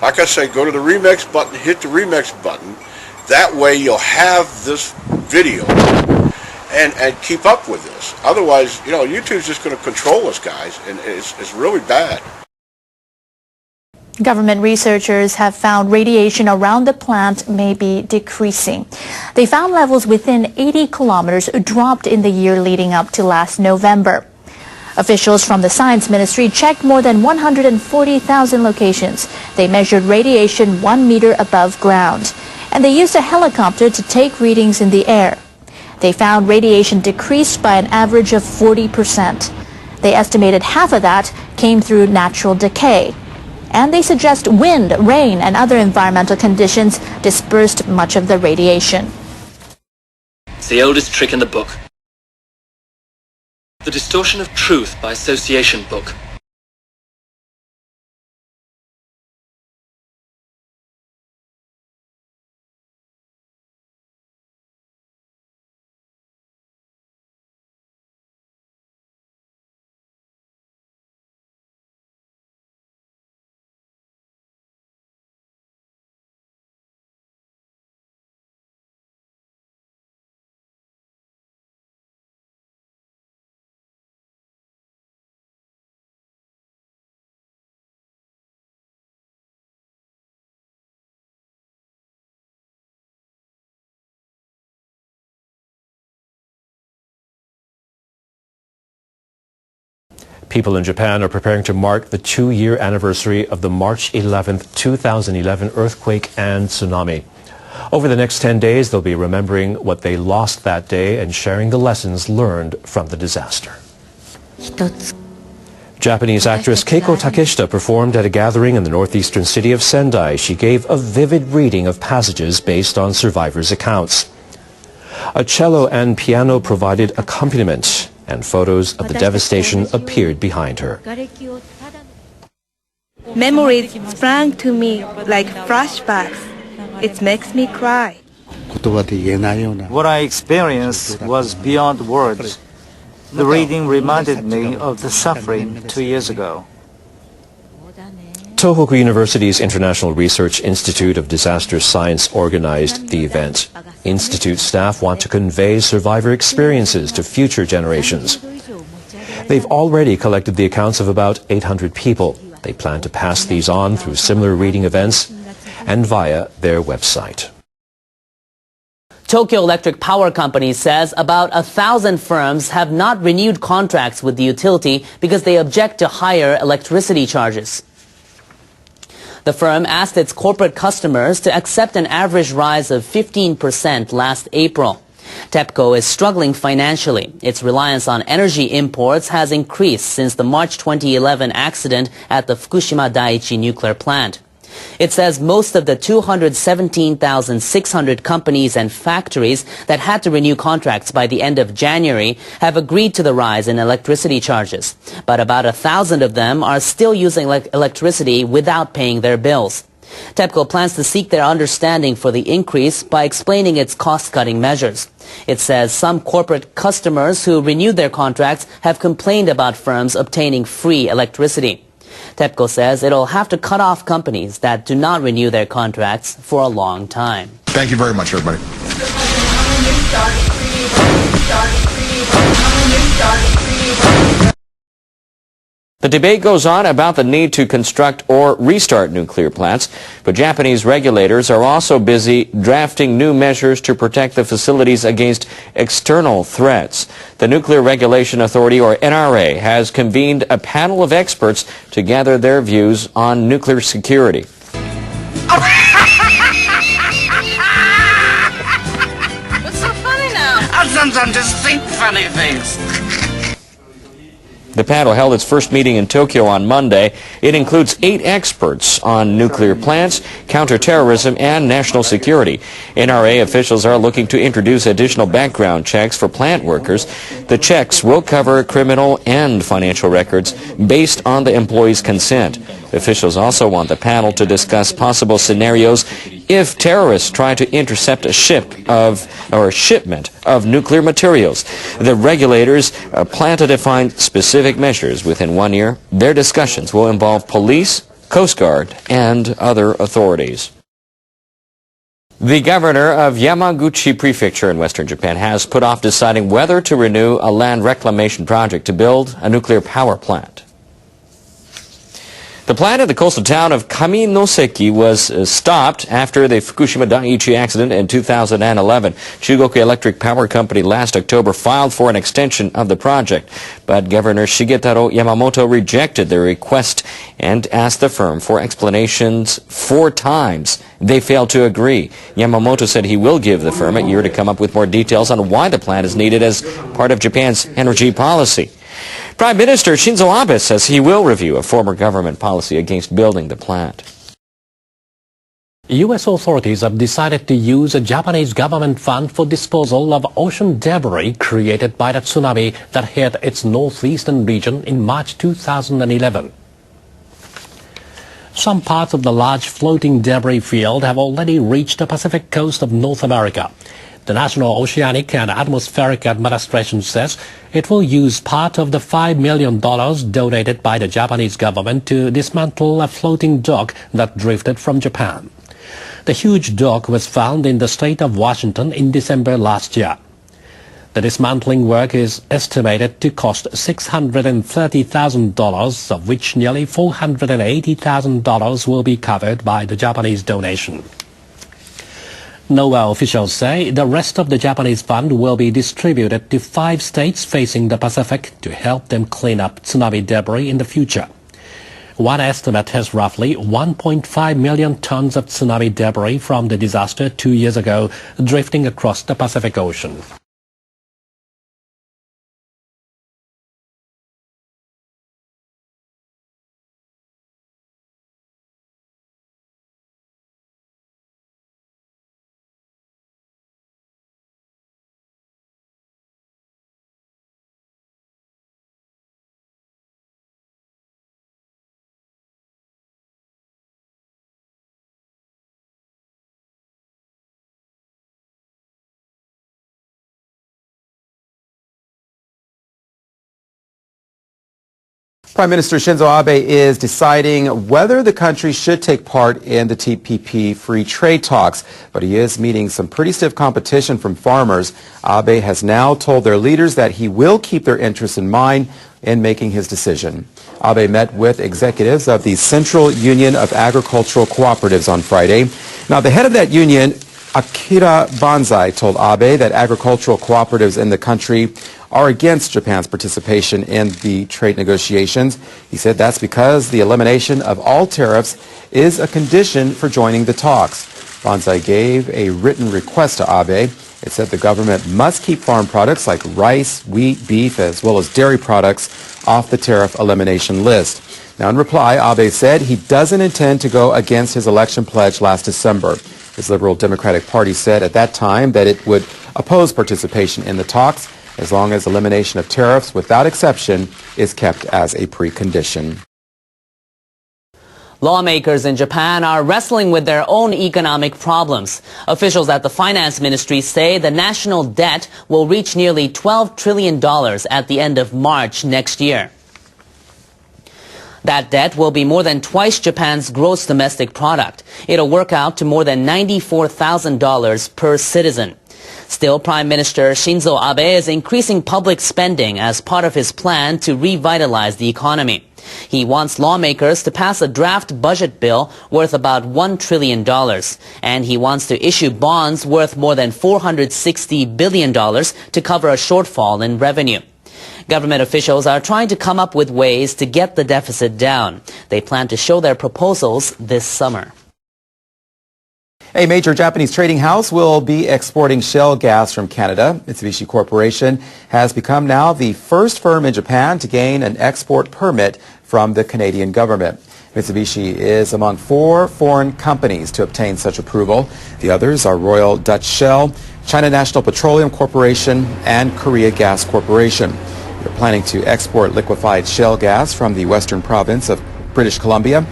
Like I say, go to the remix button, hit the remix button. That way you'll have this video and keep up with this. Otherwise, you know, YouTube's just going to control us, guys, and it's really bad. Government researchers have found radiation around the plant may be decreasing. They found levels within 80 kilometers dropped in the year leading up to last November. Officials from the Science Ministry checked more than 140,000 locations. They measured radiation 1 meter above ground, and they used a helicopter to take readings in the air. They found radiation decreased by an average of 40%. They estimated half of that came through natural decay. And they suggest wind, rain, and other environmental conditions dispersed much of the radiation. It's the oldest trick in the book. The distortion of truth by association book. People in Japan are preparing to mark the 2-year anniversary of the March 11th, 2011 earthquake and tsunami. Over the next 10 days, they'll be remembering what they lost that day and sharing the lessons learned from the disaster. Japanese actress Keiko Takeshita performed at a gathering in the northeastern city of Sendai. She gave a vivid reading of passages based on survivors' accounts. A cello and piano provided accompaniment, and photos of the devastation appeared behind her. Memories sprang to me like flashbacks. It makes me cry. What I experienced was beyond words. The reading reminded me of the suffering 2 years ago. Tohoku University's International Research Institute of Disaster Science organized the event. Institute staff want to convey survivor experiences to future generations. They've already collected the accounts of about 800 people. They plan to pass these on through similar reading events and via their website. Tokyo Electric Power Company says about 1,000 firms have not renewed contracts with the utility because they object to higher electricity charges. The firm asked its corporate customers to accept an average rise of 15% last April. TEPCO is struggling financially. Its reliance on energy imports has increased since the March 2011 accident at the Fukushima Daiichi nuclear plant. It says most of the 217,600 companies and factories that had to renew contracts by the end of January have agreed to the rise in electricity charges. But about 1,000 of them are still using electricity without paying their bills. TEPCO plans to seek their understanding for the increase by explaining its cost-cutting measures. It says some corporate customers who renewed their contracts have complained about firms obtaining free electricity. TEPCO says it'll have to cut off companies that do not renew their contracts for a long time. Thank you very much, everybody. The debate goes on about the need to construct or restart nuclear plants, but Japanese regulators are also busy drafting new measures to protect the facilities against external threats. The Nuclear Regulation Authority, or NRA, has convened a panel of experts to gather their views on nuclear security. What's so funny now? I sometimes just think funny things. The panel held its first meeting in Tokyo on Monday. It includes 8 experts on nuclear plants, counterterrorism, and national security. NRA officials are looking to introduce additional background checks for plant workers. The checks will cover criminal and financial records based on the employee's consent. Officials also want the panel to discuss possible scenarios if terrorists try to intercept a shipment of nuclear materials. The regulators plan to define specific measures within 1 year. Their discussions will involve police, Coast Guard, and other authorities. The governor of Yamaguchi Prefecture in western Japan has put off deciding whether to renew a land reclamation project to build a nuclear power plant. The plant at the coastal town of Kaminoseki was stopped after the Fukushima Daiichi accident in 2011. Chugoku Electric Power Company last October filed for an extension of the project, but Governor Shigetaro Yamamoto rejected the request and asked the firm for explanations 4 times. They failed to agree. Yamamoto said he will give the firm a year to come up with more details on why the plant is needed as part of Japan's energy policy. Prime Minister Shinzo Abe says he will review a former government policy against building the plant. U.S. authorities have decided to use a Japanese government fund for disposal of ocean debris created by the tsunami that hit its northeastern region in March 2011. Some parts of the large floating debris field have already reached the Pacific coast of North America. The National Oceanic and Atmospheric Administration says it will use part of the $5 million donated by the Japanese government to dismantle a floating dock that drifted from Japan. The huge dock was found in the state of Washington in December last year. The dismantling work is estimated to cost $630,000, of which nearly $480,000 will be covered by the Japanese donation. NOAA officials say the rest of the Japanese fund will be distributed to 5 states facing the Pacific to help them clean up tsunami debris in the future. One estimate has roughly 1.5 million tons of tsunami debris from the disaster 2 years ago drifting across the Pacific Ocean. Prime Minister Shinzo Abe is deciding whether the country should take part in the TPP free trade talks, but he is meeting some pretty stiff competition from farmers. Abe has now told their leaders that he will keep their interests in mind in making his decision. Abe met with executives of the Central Union of Agricultural Cooperatives on Friday. Now, the head of that union, Akira Banzai, told Abe that agricultural cooperatives in the country are against Japan's participation in the trade negotiations. He said that's because the elimination of all tariffs is a condition for joining the talks. Banzai gave a written request to Abe. It said the government must keep farm products like rice, wheat, beef, as well as dairy products off the tariff elimination list. Now, in reply, Abe said he doesn't intend to go against his election pledge last December. His Liberal Democratic Party said at that time that it would oppose participation in the talks as long as elimination of tariffs without exception is kept as a precondition. Lawmakers in Japan are wrestling with their own economic problems. Officials at the finance ministry say the national debt will reach nearly $12 trillion at the end of March next year. That debt will be more than twice Japan's gross domestic product. It'll work out to more than $94,000 per citizen. Still, Prime Minister Shinzo Abe is increasing public spending as part of his plan to revitalize the economy. He wants lawmakers to pass a draft budget bill worth about $1 trillion, and he wants to issue bonds worth more than $460 billion to cover a shortfall in revenue. Government officials are trying to come up with ways to get the deficit down. They plan to show their proposals this summer. A major Japanese trading house will be exporting shale gas from Canada. Mitsubishi Corporation has become now the first firm in Japan to gain an export permit from the Canadian government. Mitsubishi is among 4 foreign companies to obtain such approval. The others are Royal Dutch Shell, China National Petroleum Corporation, and Korea Gas Corporation. They're planning to export liquefied shale gas from the western province of British Columbia.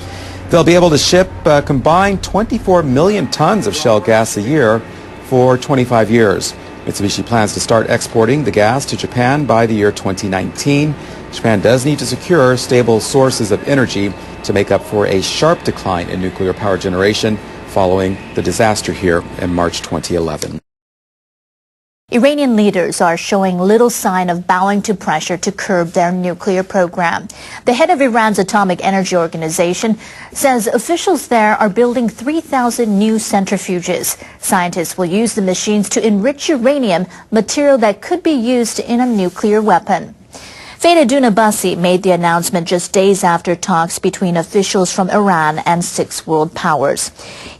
They'll be able to ship a combined 24 million tons of shale gas a year for 25 years. Mitsubishi plans to start exporting the gas to Japan by the year 2019. Japan does need to secure stable sources of energy to make up for a sharp decline in nuclear power generation following the disaster here in March 2011. Iranian leaders are showing little sign of bowing to pressure to curb their nuclear program. The head of Iran's Atomic Energy Organization says officials there are building 3,000 new centrifuges. Scientists will use the machines to enrich uranium, material that could be used in a nuclear weapon. Faridun Abbasi made the announcement just days after talks between officials from Iran and 6 world powers.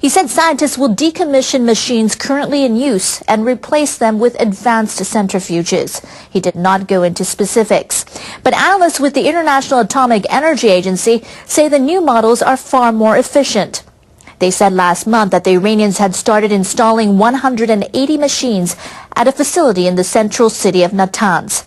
He said scientists will decommission machines currently in use and replace them with advanced centrifuges. He did not go into specifics. But analysts with the International Atomic Energy Agency say the new models are far more efficient. They said last month that the Iranians had started installing 180 machines at a facility in the central city of Natanz.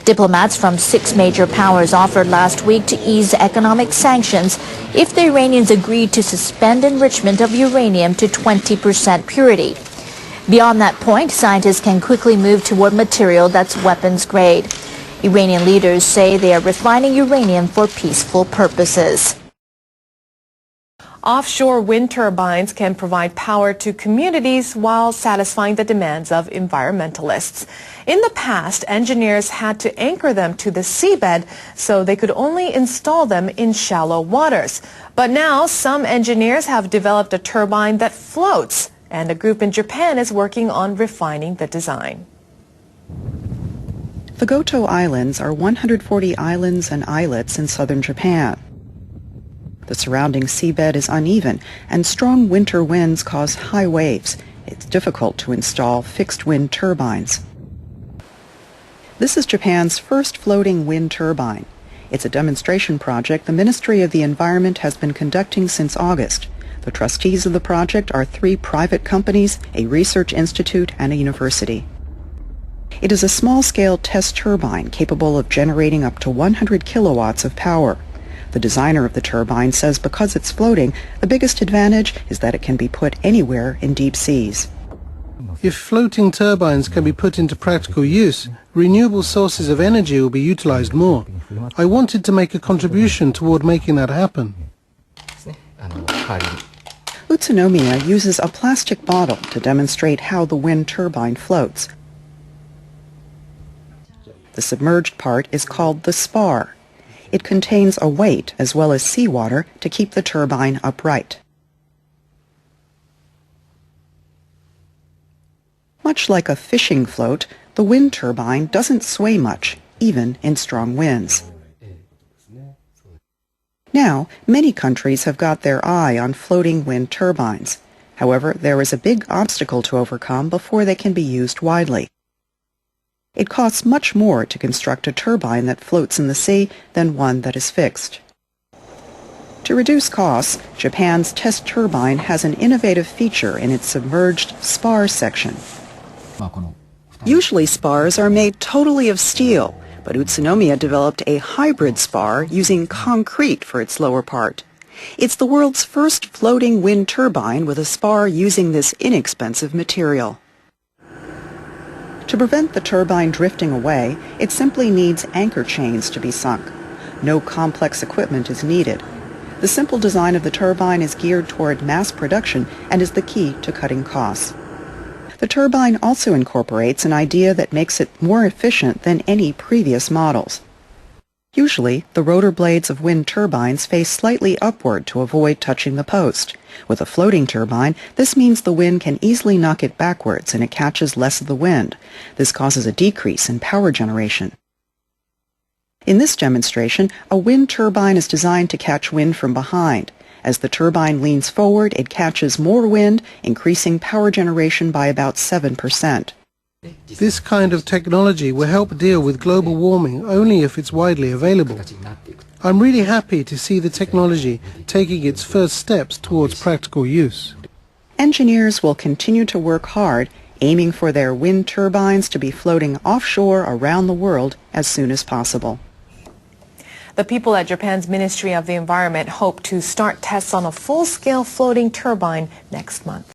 Diplomats from 6 major powers offered last week to ease economic sanctions if the Iranians agreed to suspend enrichment of uranium to 20% purity. Beyond that point, scientists can quickly move toward material that's weapons grade. Iranian leaders say they are refining uranium for peaceful purposes. Offshore wind turbines can provide power to communities while satisfying the demands of environmentalists. In the past, engineers had to anchor them to the seabed so they could only install them in shallow waters. But now some engineers have developed a turbine that floats, and a group in Japan is working on refining the design. The Goto Islands are 140 islands and islets in southern Japan. The surrounding seabed is uneven, and strong winter winds cause high waves. It's difficult to install fixed-wind turbines. This is Japan's first floating wind turbine. It's a demonstration project the Ministry of the Environment has been conducting since August. The trustees of the project are 3 private companies, a research institute, and a university. It is a small-scale test turbine capable of generating up to 100 kilowatts of power. The designer of the turbine says because it's floating, the biggest advantage is that it can be put anywhere in deep seas. If floating turbines can be put into practical use, renewable sources of energy will be utilized more. I wanted to make a contribution toward making that happen. Utsunomiya uses a plastic bottle to demonstrate how the wind turbine floats. The submerged part is called the spar. It contains a weight as well as seawater to keep the turbine upright. Much like a fishing float, the wind turbine doesn't sway much, even in strong winds. Now, many countries have got their eye on floating wind turbines. However, there is a big obstacle to overcome before they can be used widely. It costs much more to construct a turbine that floats in the sea than one that is fixed. To reduce costs, Japan's test turbine has an innovative feature in its submerged spar section. Usually spars are made totally of steel, but Utsunomiya developed a hybrid spar using concrete for its lower part. It's the world's first floating wind turbine with a spar using this inexpensive material. To prevent the turbine drifting away, it simply needs anchor chains to be sunk. No complex equipment is needed. The simple design of the turbine is geared toward mass production and is the key to cutting costs. The turbine also incorporates an idea that makes it more efficient than any previous models. Usually, the rotor blades of wind turbines face slightly upward to avoid touching the post. With a floating turbine, this means the wind can easily knock it backwards and it catches less of the wind. This causes a decrease in power generation. In this demonstration, a wind turbine is designed to catch wind from behind. As the turbine leans forward, it catches more wind, increasing power generation by about 7%. This kind of technology will help deal with global warming only if it's widely available. I'm really happy to see the technology taking its first steps towards practical use. Engineers will continue to work hard, aiming for their wind turbines to be floating offshore around the world as soon as possible. The people at Japan's Ministry of the Environment hope to start tests on a full-scale floating turbine next month.